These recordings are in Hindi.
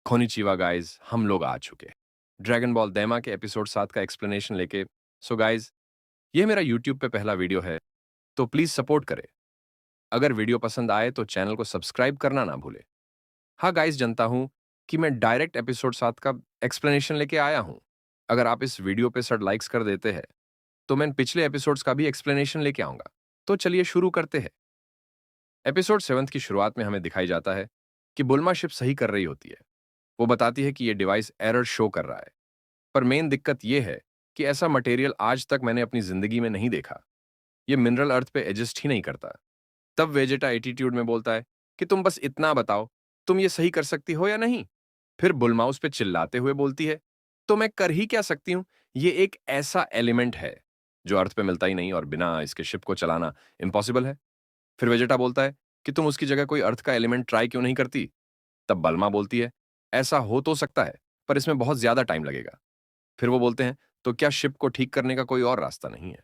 खोनिचिवा गाइस, हम लोग आ चुके हैं ड्रैगन बॉल दैमा के एपिसोड 7 का एक्सप्लेनेशन लेके। सो गाइस, ये मेरा यूट्यूब पे पहला वीडियो है, तो प्लीज सपोर्ट करें। अगर वीडियो पसंद आए तो चैनल को सब्सक्राइब करना ना भूले। हाँ गाइस, जानता हूं कि मैं डायरेक्ट एपिसोड 7 का एक्सप्लेनेशन लेके आया हूं। अगर आप इस वीडियो पे 100 लाइक्स कर देते हैं तो मैं पिछले एपिसोड्स का भी एक्सप्लेनेशन लेके आऊंगा। तो चलिए शुरू करते हैं। एपिसोड 7 की शुरुआत में हमें दिखाई जाता है कि बुल्मा शिप सही कर रही होती है। वो बताती है कि ये डिवाइस एरर शो कर रहा है, पर मेन दिक्कत ये है कि ऐसा मटेरियल आज तक मैंने अपनी जिंदगी में नहीं देखा। ये मिनरल अर्थ पे एडजस्ट ही नहीं करता। तब वेजेटा एटीट्यूड में बोलता है कि तुम बस इतना बताओ, तुम ये सही कर सकती हो या नहीं। फिर बुल्मा उस पे चिल्लाते हुए बोलती है, तो मैं कर ही क्या सकती हूं, ये एक ऐसा एलिमेंट है जो अर्थ पे मिलता ही नहीं और बिना इसके शिप को चलाना इम्पॉसिबल है। फिर वेजेटा बोलता है कि तुम उसकी जगह कोई अर्थ का एलिमेंट ट्राई क्यों नहीं करती। तब बल्मा बोलती है, ऐसा हो तो सकता है, पर इसमें बहुत ज्यादा टाइम लगेगा। फिर वो बोलते हैं, तो क्या शिप को ठीक करने का कोई और रास्ता नहीं है।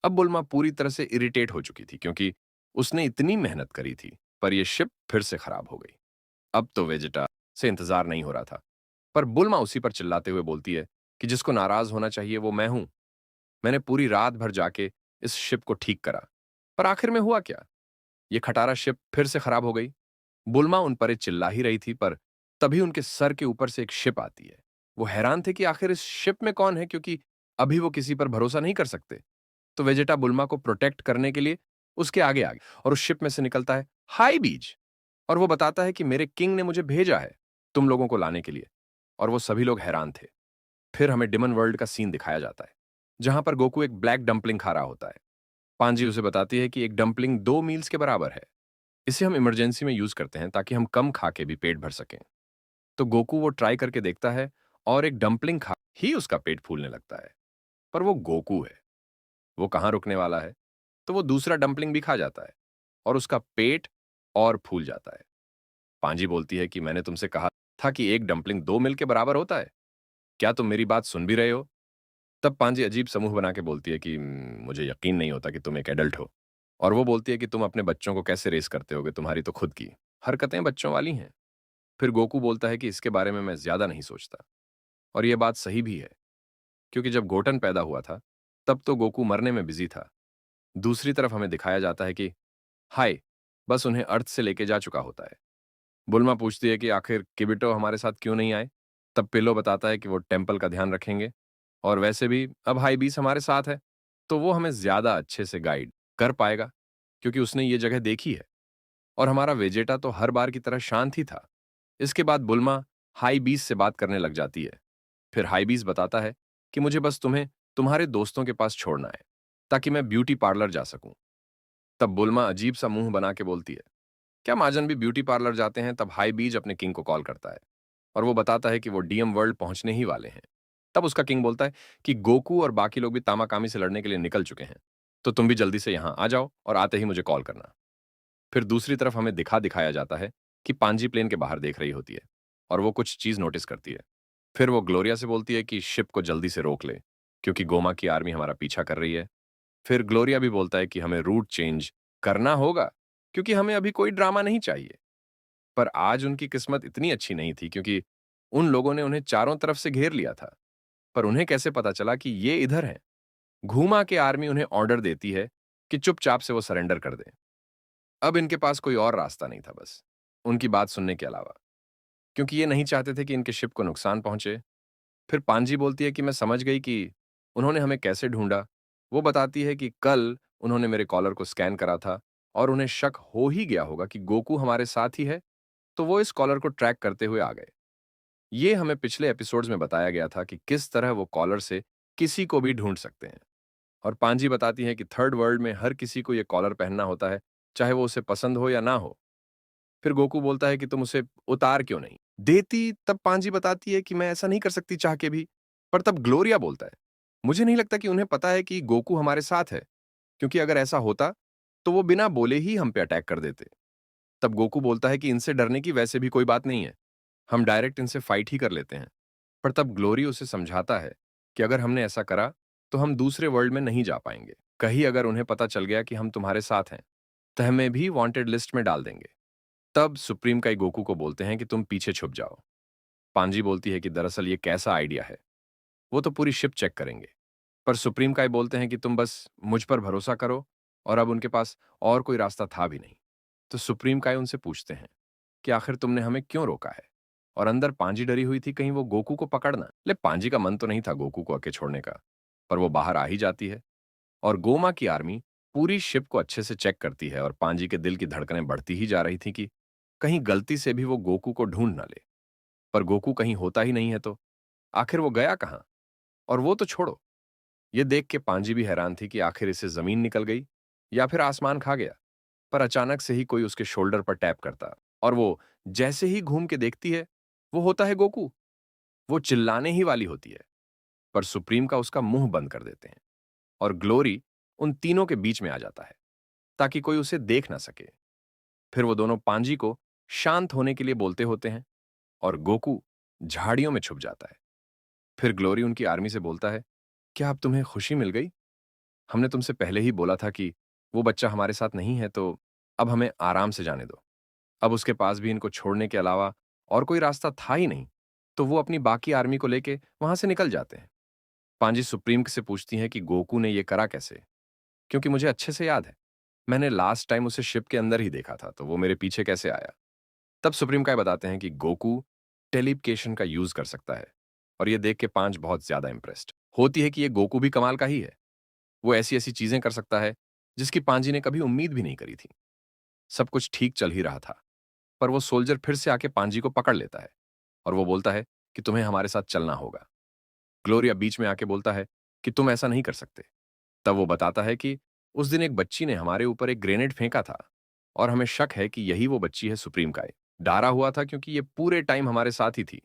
अब बुल्मा पूरी तरह से इरिटेट हो चुकी थी क्योंकि उसने इतनी मेहनत करी थी, पर यह शिप फिर से खराब हो गई। अब तो वेजेटा से इंतजार नहीं हो रहा था, पर बुल्मा उसी पर चिल्लाते हुए बोलती है कि जिसको नाराज होना चाहिए वो मैं हूं। मैंने पूरी रात भर जाके इस शिप को ठीक करा, पर आखिर में हुआ क्या। ये खटारा शिप फिर से खराब हो गई। बुल्मा उन पर चिल्ला ही रही थी, पर तभी उनके सर के ऊपर से एक शिप आती है। वो हैरान थे कि आखिर इस शिप में कौन है, क्योंकि अभी वो किसी पर भरोसा नहीं कर सकते। तो वेजेटा बुल्मा को प्रोटेक्ट करने के लिए उसके आगे आ गई और उस शिप में से निकलता है हाई बीज। और वो बताता है कि मेरे किंग ने मुझे भेजा है तुम लोगों को लाने के लिए। और वो सभी लोग हैरान थे। फिर हमें डिमन वर्ल्ड का सीन दिखाया जाता है, जहां पर गोकू एक ब्लैक डंपलिंग खा रहा होता है। पांजी उसे बताती है कि एक डंपलिंग 2 मील्स के बराबर है। इसे हम इमरजेंसी में यूज करते हैं ताकि हम कम खा के भी पेट भर सकें। तो गोकू वो ट्राई करके देखता है और एक डंपलिंग खा ही उसका पेट फूलने लगता है। पर वो गोकू है, वो कहाँ रुकने वाला है। तो वो दूसरा डंपलिंग भी खा जाता है और उसका पेट और फूल जाता है। पांजी बोलती है कि मैंने तुमसे कहा था कि एक डंपलिंग 2 मील के बराबर होता है। क्या तुम मेरी बात सुन भी रहे हो?" तब पांजी अजीब समूह बना के बोलती है कि मुझे यकीन नहीं होता कि तुम एक एडल्ट हो।" और वो बोलती है कि तुम अपने बच्चों को कैसे रेस करते होगे, तुम्हारी तो खुद की हरकतें बच्चों वाली हैं। फिर गोकू बोलता है कि इसके बारे में मैं ज्यादा नहीं सोचता। और ये बात सही भी है, क्योंकि जब गोटन पैदा हुआ था तब तो गोकू मरने में बिजी था। दूसरी तरफ हमें दिखाया जाता है कि हाय बस उन्हें अर्थ से लेके जा चुका होता है। बुल्मा पूछती है कि आखिर किबिटो हमारे साथ क्यों नहीं आए। तब पिल्लो बताता है कि वो टेम्पल का ध्यान रखेंगे, और वैसे भी अब हाई बीस हमारे साथ है तो वो हमें ज्यादा अच्छे से गाइड कर पाएगा, क्योंकि उसने ये जगह देखी है। और हमारा वेजेटा तो हर बार की तरह शांत ही था। इसके बाद बुल्मा हाई बीस से बात करने लग जाती है। फिर हाई बीस बताता है कि मुझे बस तुम्हें तुम्हारे दोस्तों के पास छोड़ना है ताकि मैं ब्यूटी पार्लर जा सकूं। तब बुल्मा अजीब सा मुंह बना के बोलती है, क्या महाजन भी ब्यूटी पार्लर जाते हैं? तब हाई बीज अपने किंग को कॉल करता है और वो बताता है कि वो डीएम वर्ल्ड पहुंचने ही वाले हैं। तब उसका किंग बोलता है कि गोकू और बाकी लोग भी तामाकामी से लड़ने के लिए निकल चुके हैं, तो तुम भी जल्दी से यहां आ जाओ और आते ही मुझे कॉल करना। फिर दूसरी तरफ हमें दिखाया जाता है कि पांजी प्लेन के बाहर देख रही होती है और वो कुछ चीज नोटिस करती है। फिर वो ग्लोरिया से बोलती है कि शिप को जल्दी से रोक ले, क्योंकि गोमा की आर्मी हमारा पीछा कर रही है। फिर ग्लोरिया भी बोलता है कि हमें रूट चेंज करना होगा, क्योंकि हमें अभी कोई ड्रामा नहीं चाहिए। पर आज उनकी किस्मत इतनी अच्छी नहीं थी, क्योंकि उन लोगों ने उन्हें चारों तरफ से घेर लिया था। पर उन्हें कैसे पता चला कि ये इधर हैं? घूमा के आर्मी उन्हें ऑर्डर देती है कि चुपचाप से वो सरेंडर कर दें। अब इनके पास कोई और रास्ता नहीं था बस उनकी बात सुनने के अलावा, क्योंकि ये नहीं चाहते थे कि इनके शिप को नुकसान पहुंचे। फिर पांजी बोलती है कि मैं समझ गई कि उन्होंने हमें कैसे ढूंढा। वो बताती है कि कल उन्होंने मेरे कॉलर को स्कैन करा था और उन्हें शक हो ही गया होगा कि गोकू हमारे साथ ही है, तो वो इस कॉलर को ट्रैक करते हुए आ गए। ये हमें पिछले एपिसोड्स में बताया गया था कि किस तरह वो कॉलर से किसी को भी ढूंढ सकते हैं। और पांजी बताती है कि थर्ड वर्ल्ड में हर किसी को ये कॉलर पहनना होता है, चाहे वो उसे पसंद हो या ना हो। फिर गोकू बोलता है कि तुम उसे उतार क्यों नहीं देती। तब पांजी बताती है कि मैं ऐसा नहीं कर सकती चाह के भी। पर तब ग्लोरिया बोलता है, मुझे नहीं लगता कि उन्हें पता है कि गोकू हमारे साथ है, क्योंकि अगर ऐसा होता तो वो बिना बोले ही हम पे अटैक कर देते। तब गोकू बोलता है कि इनसे डरने की वैसे भी कोई बात नहीं है, हम डायरेक्ट इनसे फाइट ही कर लेते हैं। पर तब ग्लोरी उसे समझाता है कि अगर हमने ऐसा करा तो हम दूसरे वर्ल्ड में नहीं जा पाएंगे। कहीं अगर उन्हें पता चल गया कि हम तुम्हारे साथ हैं तो हमें भी वांटेड लिस्ट में डाल देंगे। तब सुप्रीम काई गोकू को बोलते हैं कि तुम पीछे छुप जाओ। पांजी बोलती है कि दरअसल ये कैसा आइडिया है, वो तो पूरी शिप चेक करेंगे। पर सुप्रीम काई बोलते हैं कि तुम बस मुझ पर भरोसा करो, और अब उनके पास और कोई रास्ता था भी नहीं। तो सुप्रीम काई उनसे पूछते हैं कि आखिर तुमने हमें क्यों रोका है? और अंदर पांजी डरी हुई थी कहीं वो गोकू को पकड़ना ले। पांजी का मन तो नहीं था गोकू को अकेले छोड़ने का, पर वो बाहर आ ही जाती है और गोमा की आर्मी पूरी शिप को अच्छे से चेक करती है, और पांजी के दिल की धड़कनें बढ़ती ही जा रही थी कि कहीं गलती से भी वो गोकू को ढूंढ ना ले। पर गोकू कहीं होता ही नहीं है, तो आखिर वो गया कहां? और वो तो छोड़ो, ये देख के पांजी भी हैरान थी कि आखिर इसे जमीन निकल गई या फिर आसमान खा गया। पर अचानक से ही कोई उसके शोल्डर पर टैप करता, और वो जैसे ही घूम के देखती है, वो होता है गोकू। वो चिल्लाने ही वाली होती है, पर सुप्रीम का उसका मुंह बंद कर देते हैं, और ग्लोरी उन तीनों के बीच में आ जाता है ताकि कोई उसे देख ना सके। फिर वो दोनों पांजी को शांत होने के लिए बोलते होते हैं, और गोकू झाड़ियों में छुप जाता है। फिर ग्लोरी उनकी आर्मी से बोलता है, क्या अब तुम्हें खुशी मिल गई? हमने तुमसे पहले ही बोला था कि वो बच्चा हमारे साथ नहीं है, तो अब हमें आराम से जाने दो। अब उसके पास भी इनको छोड़ने के अलावा और कोई रास्ता था ही नहीं, तो वो अपनी बाकी आर्मी को लेके वहां से निकल जाते हैं। पांजी सुप्रीम से पूछती हैं कि गोकू ने ये करा कैसे, क्योंकि मुझे अच्छे से याद है, मैंने लास्ट टाइम उसे शिप के अंदर ही देखा था, तो वो मेरे पीछे कैसे आया? तब सुप्रीम काय बताते हैं कि गोकू टेलीपकेशन का यूज कर सकता है, और ये देख के पांच बहुत ज्यादा इंप्रेस्ड होती है कि ये गोकू भी कमाल का ही है। वो ऐसी ऐसी चीजें कर सकता है जिसकी पांजी ने कभी उम्मीद भी नहीं करी थी। सब कुछ ठीक चल ही रहा था, पर वो सोल्जर फिर से आके पांजी को पकड़ लेता है, और वो बोलता है कि तुम्हें हमारे साथ चलना होगा। ग्लोरिया बीच में आके बोलता है कि तुम ऐसा नहीं कर सकते। तब वो बताता है कि उस दिन एक बच्ची ने हमारे ऊपर एक ग्रेनेड फेंका था, और हमें शक है कि यही वो बच्ची है सुप्रीम काय। डारा हुआ था क्योंकि ये पूरे टाइम हमारे साथ ही थी।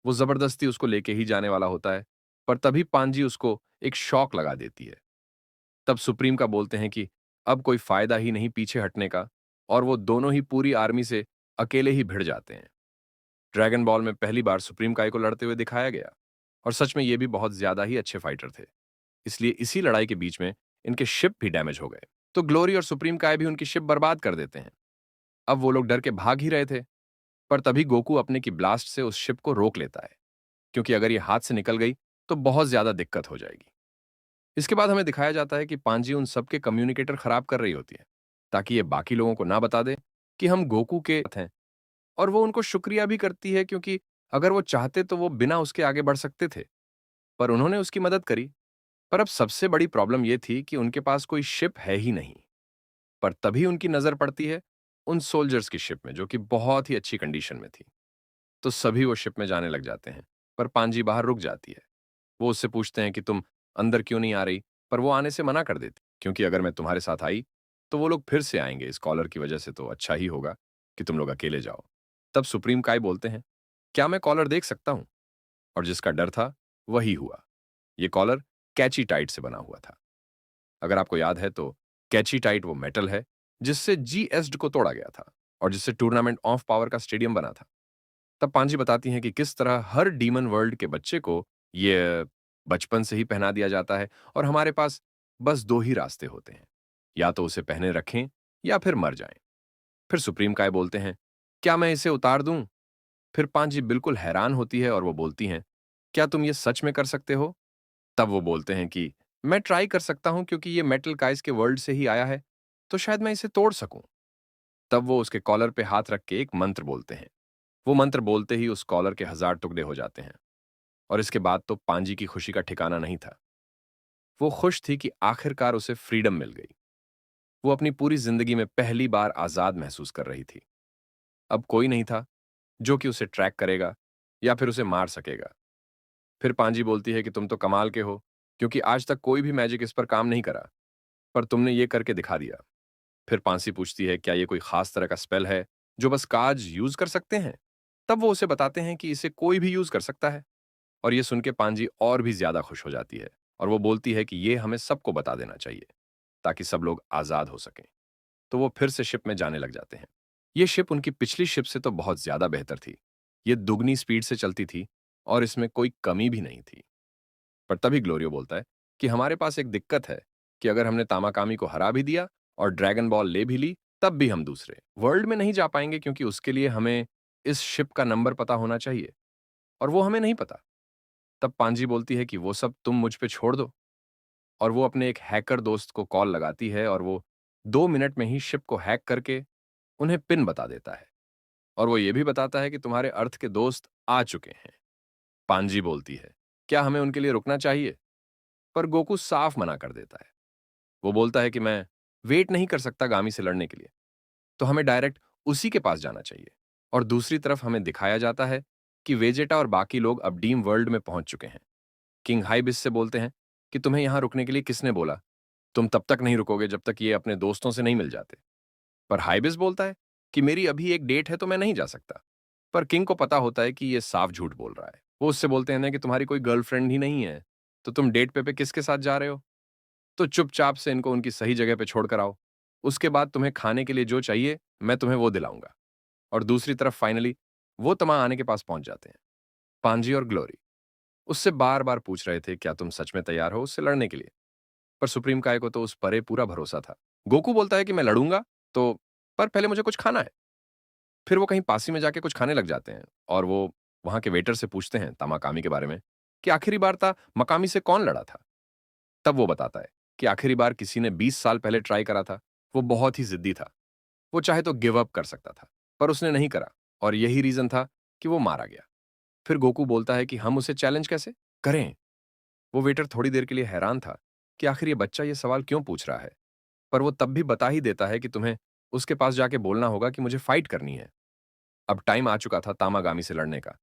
वो जबरदस्ती उसको लेके ही जाने वाला होता है, पर तभी पांजी उसको एक शॉक लगा देती है। तब सुप्रीम का बोलते हैं कि अब कोई फायदा ही नहीं पीछे हटने का, और वो दोनों ही पूरी आर्मी से अकेले ही भिड़ जाते हैं। ड्रैगन बॉल में पहली बार सुप्रीम काय को लड़ते हुए दिखाया गया, और सच में ये भी बहुत ज्यादा ही अच्छे फाइटर थे। इसलिए इसी लड़ाई के बीच में इनके शिप भी डैमेज हो गए, तो ग्लोरी और सुप्रीम काय भी उनकी शिप बर्बाद कर देते हैं। अब वो लोग डर के भाग ही रहे थे, पर तभी गोकू अपने की ब्लास्ट से उस शिप को रोक लेता है, क्योंकि अगर ये हाथ से निकल गई तो बहुत ज्यादा दिक्कत हो जाएगी। इसके बाद हमें दिखाया जाता है कि पांजी उन सबके कम्युनिकेटर खराब कर रही होती है, ताकि ये बाकी लोगों को ना बता दे कि हम गोकू के साथ हैं। और वो उनको शुक्रिया भी करती है, क्योंकि अगर वो चाहते तो वो बिना उसके आगे बढ़ सकते थे, पर उन्होंने उसकी मदद करी। पर अब सबसे बड़ी प्रॉब्लम ये थी कि उनके पास कोई शिप है ही नहीं। पर तभी उनकी नजर पड़ती है उन सोल्जर्स की शिप में, जो कि बहुत ही अच्छी कंडीशन में थी। तो सभी वो शिप में जाने लग जाते हैं, पर पांजी बाहर रुक जाती है। वो उससे पूछते हैं कि तुम अंदर क्यों नहीं आ रही, पर वो आने से मना कर देती, क्योंकि अगर मैं तुम्हारे साथ आई तो वो लोग फिर से आएंगे इस कॉलर की वजह से, तो अच्छा ही होगा कि तुम लोग अकेले जाओ। तब सुप्रीम काय बोलते हैं, क्या मैं कॉलर देख सकता हूं? और जिसका डर था वही हुआ। ये कॉलर कैची टाइट से बना हुआ था। अगर आपको याद है तो कैची टाइट वो मेटल है जिससे जीएसड को तोड़ा गया था, और जिससे टूर्नामेंट ऑफ पावर का स्टेडियम बना था। तब पांजी बताती हैं कि किस तरह हर डीमन वर्ल्ड के बच्चे को ये बचपन से ही पहना दिया जाता है, और हमारे पास बस दो ही रास्ते होते हैं, या तो उसे पहने रखें या फिर मर जाएं। फिर सुप्रीम काय बोलते हैं, क्या मैं इसे उतार दूं? फिर पांजी बिल्कुल हैरान होती है, और वो बोलती हैं, क्या तुम ये सच में कर सकते हो? तब वो बोलते हैं कि मैं ट्राई कर सकता हूं, क्योंकि ये मेटल काइस के वर्ल्ड से ही आया है, तो शायद मैं इसे तोड़ सकूं। तब वो उसके कॉलर पे हाथ रख के एक मंत्र बोलते हैं। वो मंत्र बोलते ही उस कॉलर के 1000 टुकड़े हो जाते हैं, और इसके बाद तो पांजी की खुशी का ठिकाना नहीं था। वो खुश थी कि आखिरकार उसे फ्रीडम मिल गई। वो अपनी पूरी जिंदगी में पहली बार आजाद महसूस कर रही थी। अब कोई नहीं था जो कि उसे ट्रैक करेगा या फिर उसे मार सकेगा। फिर पांजी बोलती है कि तुम तो कमाल के हो, क्योंकि आज तक कोई भी मैजिक इस पर काम नहीं करा, पर तुमने ये करके दिखा दिया। फिर पांसी पूछती है, क्या ये कोई खास तरह का स्पेल है जो बस काज यूज कर सकते हैं? तब वो उसे बताते हैं कि इसे कोई भी यूज कर सकता है, और ये सुन के पांजी और भी ज्यादा खुश हो जाती है, और वो बोलती है कि ये हमें सबको बता देना चाहिए ताकि सब लोग आजाद हो सकें। तो वो फिर से शिप में जाने लग जाते हैं। ये शिप उनकी पिछली शिप से तो बहुत ज्यादा बेहतर थी। ये दुगनी स्पीड से चलती थी, और इसमें कोई कमी भी नहीं थी। पर तभी ग्लोरियो बोलता है कि हमारे पास एक दिक्कत है, कि अगर हमने तामाकामी को हरा भी दिया और ड्रैगन बॉल ले भी ली, तब भी हम दूसरे वर्ल्ड में नहीं जा पाएंगे, क्योंकि उसके लिए हमें इस शिप का नंबर पता होना चाहिए। और वो हमें नहीं पता। तब पांजी बोलती है कि वो सब तुम मुझ पे छोड़ दो, और वो अपने एक हैकर दोस्त को कॉल लगाती है और वो 2 मिनट में ही शिप को हैक करके उन्हें पिन बता देता है, और वो ये भी बताता है कि तुम्हारे अर्थ के दोस्त आ चुके हैं। पांजी बोलती है, क्या हमें उनके लिए रुकना चाहिए? पर गोकू साफ मना कर देता है। वो बोलता है कि मैं वेट नहीं कर सकता गामी से लड़ने के लिए, तो हमें डायरेक्ट उसी के पास जाना चाहिए। और दूसरी तरफ हमें दिखाया जाता है कि वेजेटा और बाकी लोग अब डीम वर्ल्ड में पहुंच चुके हैं। किंग हाइबिस से बोलते हैं कि तुम्हें यहां रुकने के लिए किसने बोला? तुम तब तक नहीं रुकोगे जब तक ये अपने दोस्तों से नहीं मिल जाते। पर हाइबिस बोलता है कि मेरी अभी एक डेट है तो मैं नहीं जा सकता। पर किंग को पता होता है कि ये साफ झूठ बोल रहा है। वो उससे बोलते हैं ना कि तुम्हारी कोई गर्लफ्रेंड ही नहीं है, तो तुम डेट पे किसके साथ जा रहे हो? तो चुपचाप से इनको उनकी सही जगह पे छोड़कर आओ। उसके बाद तुम्हें खाने के लिए जो चाहिए, मैं तुम्हें वो दिलाऊंगा। और दूसरी तरफ फाइनली वो तमा आने के पास पहुंच जाते हैं। पांजी और ग्लोरी उससे बार-बार पूछ रहे थे, क्या तुम सच में तैयार हो उससे लड़ने के लिए? पर सुप्रीम काय को तो उस परे पूरा भरोसा था। गोकू बोलता है कि मैं लड़ूंगा, तो पर पहले मुझे कुछ खाना है। फिर वो कहीं पास ही में जाके कुछ खाने लग जाते हैं, और वो वहां के वेटर से पूछते हैं तामाकामी के बारे में कि आखिरी बार मकामी से कौन लड़ा था। तब वो बताता है कि आखिरी बार किसी ने 20 साल पहले ट्राई करा था। वो बहुत ही जिद्दी था। वो चाहे तो गिव अप कर सकता था, पर उसने नहीं करा, और यही रीजन था कि वो मारा गया। फिर गोकू बोलता है कि हम उसे चैलेंज कैसे करें? वो वेटर थोड़ी देर के लिए हैरान था कि आखिर ये बच्चा ये सवाल क्यों पूछ रहा है, पर वो तब भी बता ही देता है कि तुम्हें उसके पास जाके बोलना होगा कि मुझे फाइट करनी है। अब टाइम आ चुका था तामागामी से लड़ने का।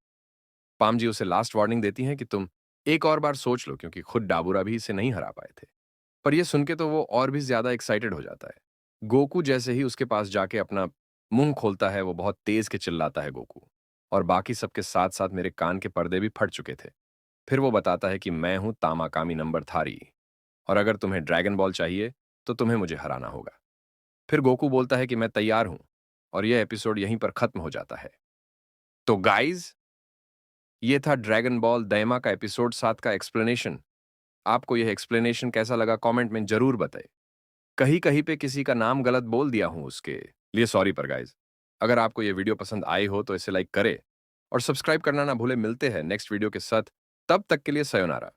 पाम जी उसे लास्ट वार्निंग देती हैं कि तुम एक और बार सोच लो, क्योंकि खुद डाबूरा भी इसे नहीं हरा पाए थे। पर यह सुन के तो वो और भी ज्यादा एक्साइटेड हो जाता है। गोकू जैसे ही उसके पास जाके अपना मुंह खोलता है, वो बहुत तेज के चिल्लाता है गोकू, और बाकी सबके साथ साथ मेरे कान के पर्दे भी फट चुके थे। फिर वो बताता है कि मैं हूं तामाकामी नंबर थारी, और अगर तुम्हें ड्रैगन बॉल चाहिए तो तुम्हें मुझे हराना होगा। फिर गोकू बोलता है कि मैं तैयार हूं, और यह एपिसोड यहीं पर खत्म हो जाता है। तो गाइज, ये था ड्रैगन बॉल दयमा का एपिसोड 7 का एक्सप्लेनेशन। आपको यह एक्सप्लेनेशन कैसा लगा कमेंट में जरूर बताएं। कहीं कहीं पे किसी का नाम गलत बोल दिया हूं, उसके लिए सॉरी। पर गाइज, अगर आपको यह वीडियो पसंद आई हो तो इसे लाइक करें और सब्सक्राइब करना ना भूले। मिलते हैं नेक्स्ट वीडियो के साथ, तब तक के लिए सयोनारा।